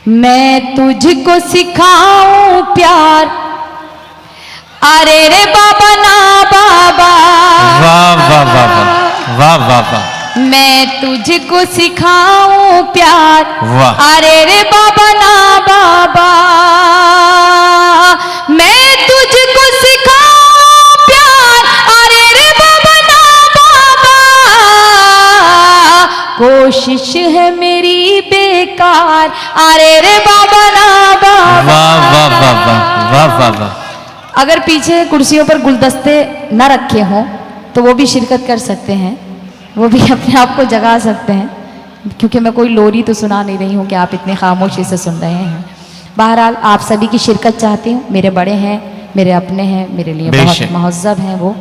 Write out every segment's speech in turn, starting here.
मैं तुझको सिखाऊं प्यार, अरे रे बाबा ना बाबा। वाह वाह वाह वाह वाह वाह वाह। मैं तुझको सिखाऊं प्यार, वाह। अरे रे बाबा ना बाबा। मैं तुझको सिखाऊं प्यार, अरे रे बाबा ना बाबा। कोशिश है मेरी बेकार, अरे रे बाबा ना बाबा। वाह वाह वाह वाह वाह वाह वाह। अगर पीछे कुर्सियों पर गुलदस्ते न रखे हों तो वो भी शिरकत कर सकते हैं, वो भी अपने आप को जगा सकते हैं, क्योंकि मैं कोई लोरी तो सुना नहीं रही हूँ कि आप इतने खामोशी से सुन रहे हैं। बहरहाल आप सभी की शिरकत चाहती हूँ। मेरे बड़े हैं, मेरे अपने हैं, मेरे लिए बहुत महज़्ज़ब हैं। वो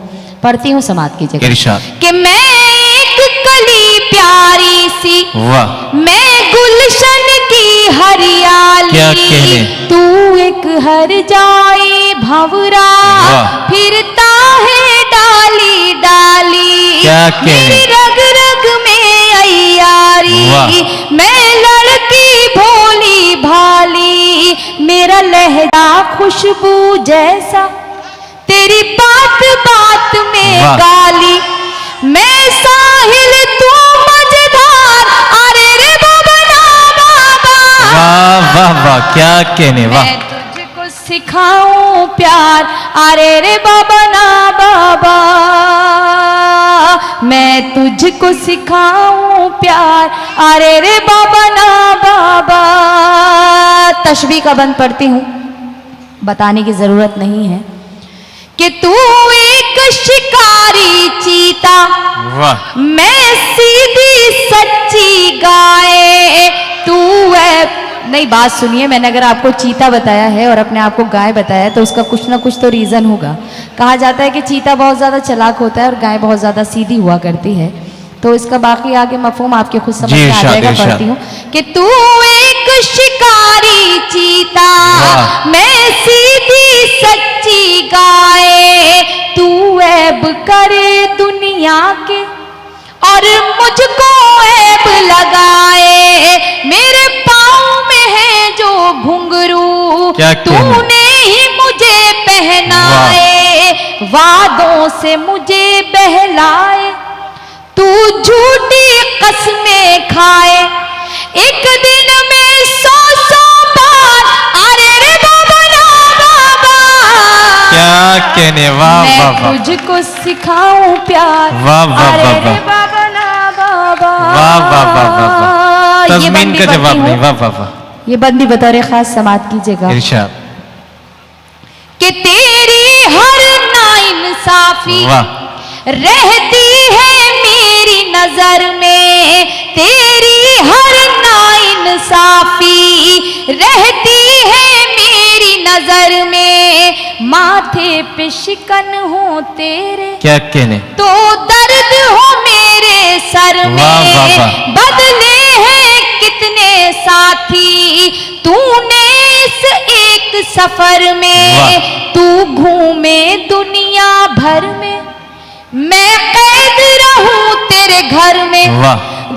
पढ़ती हूँ समात की जगह कि मैं एक कली प्यारी सी, मैं गुलशन की हरियाली, तू एक हर जाई भंवरा, फिरता है डाली डाली, मेरी रग रग में अय्यारी, मैं लड़की भोली भाली, मेरा लहजा खुशबू जैसा, तेरी बात बात में गाली, मैं साहिल तू मझधार, अरे रे बाबा ना बाबा। वाह वाह वाह, क्या कहने। वाह। मैं तुझको सिखाऊं प्यार, अरे रे बाबा ना बाबा। मैं तुझको सिखाऊं प्यार, अरे रे बाबा ना बाबा। तशबीह का बंद पढ़ती हूँ, बताने की जरूरत नहीं है कि तू एक शिकारी चीता, मैं सीधी सच्ची गाय, तू है। नहीं, बात सुनिए, मैंने अगर आपको चीता बताया है और अपने आप को गाय बताया है तो उसका कुछ ना कुछ तो रीजन होगा। कहा जाता है कि चीता बहुत ज्यादा चालाक होता है और गाय बहुत ज्यादा सीधी हुआ करती है, तो इसका बाकी आगे मफहूम आपके खुद समझ में आ जाएगा। पढ़ती हूँ कि तू एक शिकारी चीता, मैं सीधी सच्ची गाय, तू ऐब करे दुनिया के और मुझको ऐब लगाए, मेरे पाँव में है जो घुंघरू, तूने ही मुझे पहनाए, वादों से मुझे बहलाए, तू झूठी कसमें खाए, एक दिन में 100 बार, अरे रे बाबा ना बाबा। क्या कहने। वाह वाह वाह। मैं तुझको सिखाऊं प्यार, वाह वाह वाह वाह। बाबा ना बाबा। वाह वाह वाह वाह वाह। तज़मीन का जवाब नहीं। वाह वाह वाह। ये बंदी बतौर खास समात कीजिएगा इरशाद कि तेरी हर नाइंसाफी रहती है मेरी नजर में, तेरी हर नाइंसाफी रहती है मेरी नजर में, माथे पे शिकन हो तेरे, क्या कहने, तो दर्द हो मेरे सर में, बदले हैं कितने साथी तूने इस एक सफर में, तू घूमे दुनिया भर में, मैं कैद रहूं तेरे घर में,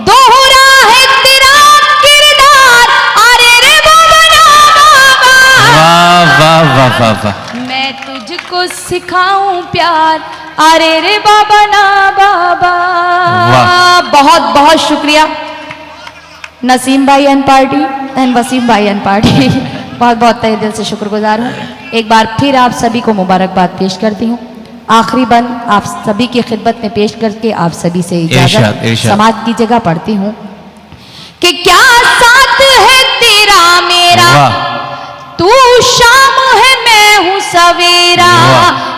दोहरा है तेरा किरदार, अरे रे बाबा ना बाबा। वाह वाह वाह वाह वाह। मैं तुझको सिखाऊं प्यार, अरे रे बाबा ना बाबा। बहुत बहुत शुक्रिया नसीम भाई एंड पार्टी एंड वसीम भाई एंड पार्टी, बहुत बहुत तहे दिल से शुक्रगुजार हूँ। एक बार फिर आप सभी को मुबारकबाद पेश करती हूँ। आखिरी बंद आप सभी की खिदमत में पेश करके आप सभी से इजाजत समाज की जगह पढ़ती हूँ कि क्या साथ है तेरा मेरा, तू शाम है मैं हूँ सवेरा।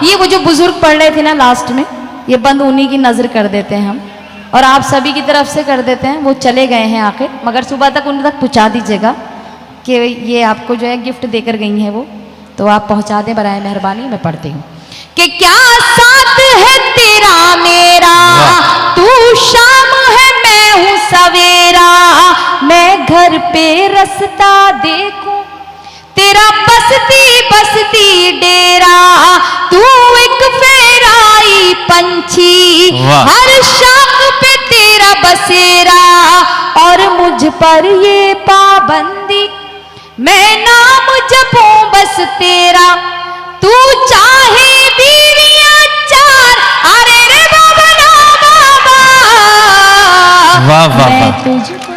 ये वो जो बुजुर्ग पढ़ रहे थे ना लास्ट में, ये बंद उन्हीं की नजर कर देते हैं हम, और आप सभी की तरफ से कर देते हैं। वो चले गए हैं आखिर, मगर सुबह तक उन तक पहुँचा दीजिएगा कि ये आपको जो है गिफ्ट देकर गई हैं वो, तो आप पहुँचा दें बराए मेहरबानी। मैं पढ़ती हूँ कि क्या साथ है तेरा मेरा, तू शाम है मैं हूँ सवेरा, मैं घर पे रास्ता देखूं तेरा बसती बसती डेरा, तू एक फेराई पंछी, हर शाख पे तेरा बसेरा, और मुझ पर ये पाबंदी मैं नाम जपूं बस तेरा, तू चाहे बीवियां चार, अरे रे बाबा ना बाबा, वाह वाह मैं वाह। तुझको